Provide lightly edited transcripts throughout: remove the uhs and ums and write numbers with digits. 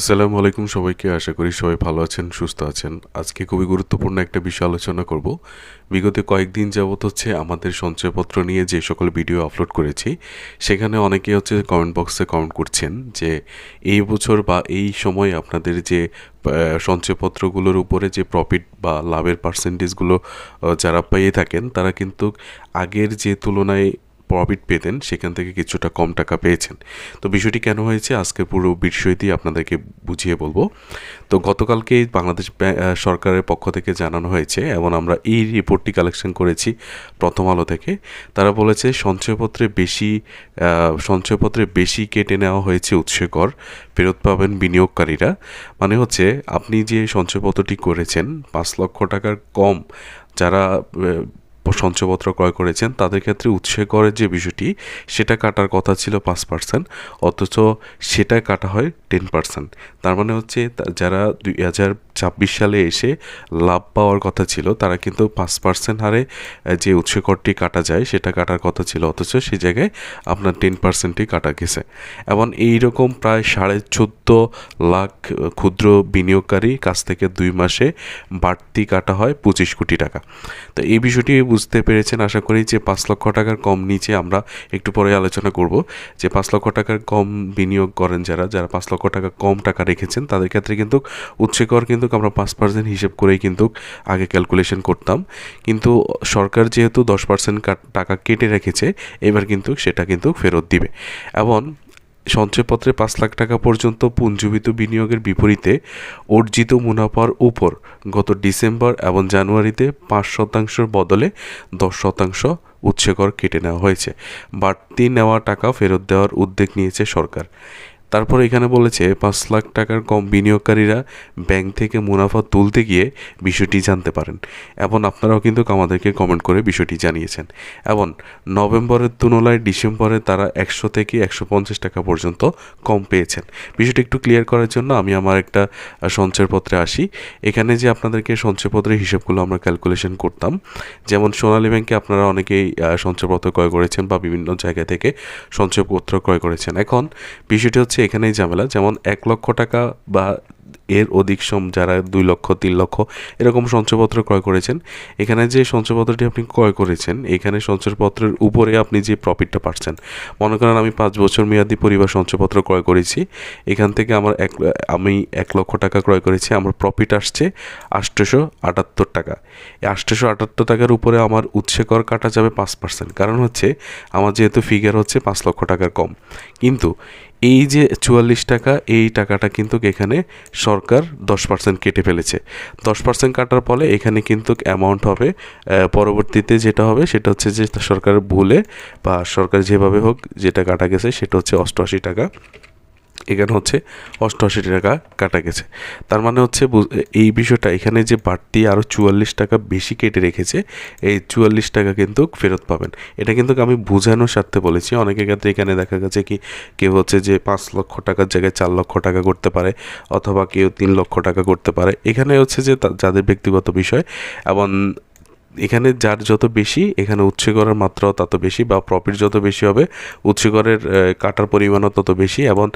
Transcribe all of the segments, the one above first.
আসসালামু আলাইকুম সবাইকে। আশা করি সবাই ভালো আছেন, সুস্থ আছেন। আজকে খুবই গুরুত্বপূর্ণ একটা বিষয় আলোচনা করব। বিগত কয়েকদিন যাবত আমাদের সঞ্চয়পত্র নিয়ে যে সকল ভিডিও আপলোড করেছি, সেখানে অনেকেই কমেন্ট বক্সে কমেন্ট করছেন যে এই বছর বা এই সময় আপনাদের যে সঞ্চয়পত্রগুলোর উপরে যে প্রফিট বা লাভের পার্সেন্টেজগুলো যারা পেয়ে থাকেন, তারা কিন্তু আগের যে তুলনায় প্রফিট পেতেন সেখান থেকে কিছুটা কম টাকা পেয়েছেন। তো বিষয়টি কেন হয়েছে আজকের পুরো বিষয়টি আপনাদেরকে বুঝিয়ে বলবো। তো গতকালকে বাংলাদেশ সরকারের পক্ষ থেকে জানানো হয়েছে এবং আমরা এই রিপোর্টটি কালেকশন করেছি প্রথম আলো থেকে। তারা বলেছে সঞ্চয়পত্রে বেশি কেটে নেওয়া হয়েছে উৎসে কর, ফেরত পাবেন বিনিয়োগকারীরা। মানে আপনি যে সঞ্চয়পত্রটি করেছেন 5 লক্ষ টাকার কম যারা সঞ্চয়পত্র ক্রয় করেছেন, তাদের ক্ষেত্রে উৎসে করের যে বিষয়টি সেটা কাটার কথা ছিল 5%, অথচ সেটা কাটা হয় 10%। তার মানে যারা 2026 সালে এসে লাভ পাওয়ার কথা ছিল, তারা কিন্তু 5% হারে যে উৎসে করটি কাটা যায় সেটা কাটার কথা ছিল, অথচ সেই জায়গায় আপনার 10%ই কাটা গেছে। এবং এইরকম প্রায় 14.5 লাখ ক্ষুদ্র বিনিয়োগকারী কাছ থেকে 2 মাসে বাড়তি কাটা হয় 25 কোটি টাকা। তো এই বিষয়টি বুঝতে পেরেছেন আশা করি, যে 5 লক্ষ টাকার কম নিচে আমরা একটু পরে আলোচনা করব যে 5 লক্ষ টাকার কম বিনিয়োগ করেন যারা 5 লক্ষ টাকা কম টাকা রেখেছেন, তাদের ক্ষেত্রে কিন্তু উৎসে কর কিন্তু আমরা 5% হিসেব করেই কিন্তু আগে ক্যালকুলেশন করতাম। কিন্তু সরকার যেহেতু 10% টাকা কেটে রেখেছে, এবার কিন্তু সেটা কিন্তু ফেরত দিবে। এবং সঞ্চয়পত্রে 5 লাখ টাকা পর্যন্ত পুঞ্জীভূত বিনিয়োগের বিপরীতে অর্জিত মুনাফার উপর গত ডিসেম্বর এবং জানুয়ারিতে 5% বদলে 10% উৎসে কর কেটে নেওয়া হয়েছে। বাড়তি নেওয়া টাকা ফেরত দেওয়ার উদ্যোগ নিয়েছে সরকার। তারপর এখানে বলেছে 5 লাখ টাকার কম বিনিয়োগকারীরা ব্যাংক থেকে মুনাফা তুলতে গিয়ে বিষয়টি জানতে পারেন, এবং আপনারাও কিন্তু আমাদেরকে কমেন্ট করে বিষয়টি জানিয়েছেন। এবং নভেম্বরের তুলনায় ডিসেম্বরে তারা 100 থেকে 150 টাকা পর্যন্ত কম পেয়েছেন। বিষয়টি একটু ক্লিয়ার করার জন্য আমি আমার একটা সঞ্চয়পত্রে আসি। এখানে যে আপনাদেরকে সঞ্চয়পত্রের হিসাবগুলো আমরা ক্যালকুলেশন করতাম, যেমন সোনালী ব্যাংকে আপনারা অনেকেই সঞ্চয়পত্র ক্রয় করেছেন বা বিভিন্ন জায়গা থেকে সঞ্চয়পত্র ক্রয় করেছেন। এখন বিষয়টি এখানেই ঝামেলা। যেমন 1 লক্ষ টাকা বা এর অধিক যারা 2 লক্ষ 3 লক্ষ এরকম সঞ্চয়পত্র ক্রয় করেছেন, এখানে যে সঞ্চয়পত্রটি আপনি ক্রয় করেছেন, এখানে সঞ্চয়পত্রের উপরে আপনি যে প্রফিটটা পাচ্ছেন, মনে করেন আমি 5 বছর মেয়াদি পরিবার সঞ্চয়পত্র ক্রয় করেছি, এখান থেকে আমি 1 লক্ষ টাকা ক্রয় করেছি, আমার প্রফিট আসছে 878 টাকা। এই 878 টাকার উপরে আমার উৎসে কর কাটা যাবে 5%, কারণ আমার যেহেতু ফিগার 5 লক্ষ টাকার কম। কিন্তু এই যে 44 টাকা, এই টাকাটা কিন্তু এখানে সরকার 10% কেটে ফেলেছে। 10% কাটার ফলে এখানে কিন্তু অ্যামাউন্ট হবে, পরবর্তীতে যেটা হবে সেটা যে সরকার ভুলে বা সরকার যেভাবে হোক যেটা কাটা গেছে সেটা 88 টাকা। এখানে 88 টাকা কাটা গেছে। তার মানে এই বিষয়টা এখানে যে বাড়তি আরও 44 টাকা বেশি কেটে রেখেছে, এই 44 টাকা কিন্তু ফেরত পাবেন। এটা কিন্তু আমি বোঝানোর স্বার্থে বলেছি। অনেকের ক্ষেত্রে এখানে দেখা গেছে কি কেউ যে 5 লক্ষ টাকার জায়গায় 4 লক্ষ টাকা করতে পারে, অথবা কেউ 3 লক্ষ টাকা করতে পারে। এখানে যে যাদের ব্যক্তিগত বিষয়, এবং এখানে যার যত বেশি এখানে উৎসে করের মাত্রাও তত বেশি, বা প্রফিট যত বেশি হবে উৎসে করের কাটার পরিমাণও তত বেশি। এবং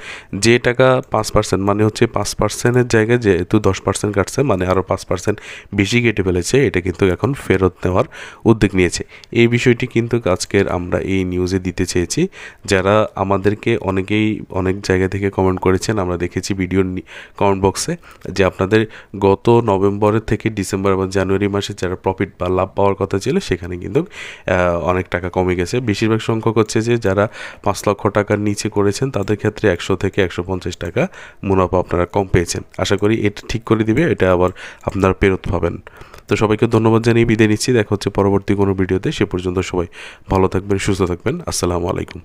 যে টাকা 5% মানে 5%-এর জায়গায় যেহেতু 10% কাটছে, মানে আরও 5% বেশি কেটে ফেলেছে, এটা কিন্তু এখন ফেরত নেওয়ার উদ্যোগ নিয়েছে। এই বিষয়টি কিন্তু আজকের আমরা এই নিউজে দিতে চেয়েছি। যারা আমাদেরকে অনেকেই অনেক জায়গা থেকে কমেন্ট করেছেন, আমরা দেখেছি ভিডিওর কমেন্ট বক্সে, যে আপনাদের গত নভেম্বরের থেকে ডিসেম্বর এবং জানুয়ারি মাসে যারা প্রফিট বা লাভ পাওয়ার কথা ছিল, সেখানে কিন্তু অনেক টাকা কমে গেছে। বেশিরভাগ সংখ্যক যে যারা 5 লক্ষ টাকার নিচে করেছেন, তাদের ক্ষেত্রে 100 থেকে 150 টাকা মুনাফা আপনারা কম পেয়েছেন। আশা করি এটা ঠিক করে দিবে, এটা আবার আপনারা ফেরত পাবেন। তো সবাইকে ধন্যবাদ জানিয়ে বিদায় নিচ্ছি। দেখা হচ্ছে পরবর্তী কোনো ভিডিওতে। সে পর্যন্ত সবাই ভালো থাকবেন, সুস্থ থাকবেন। আসসালামু আলাইকুম।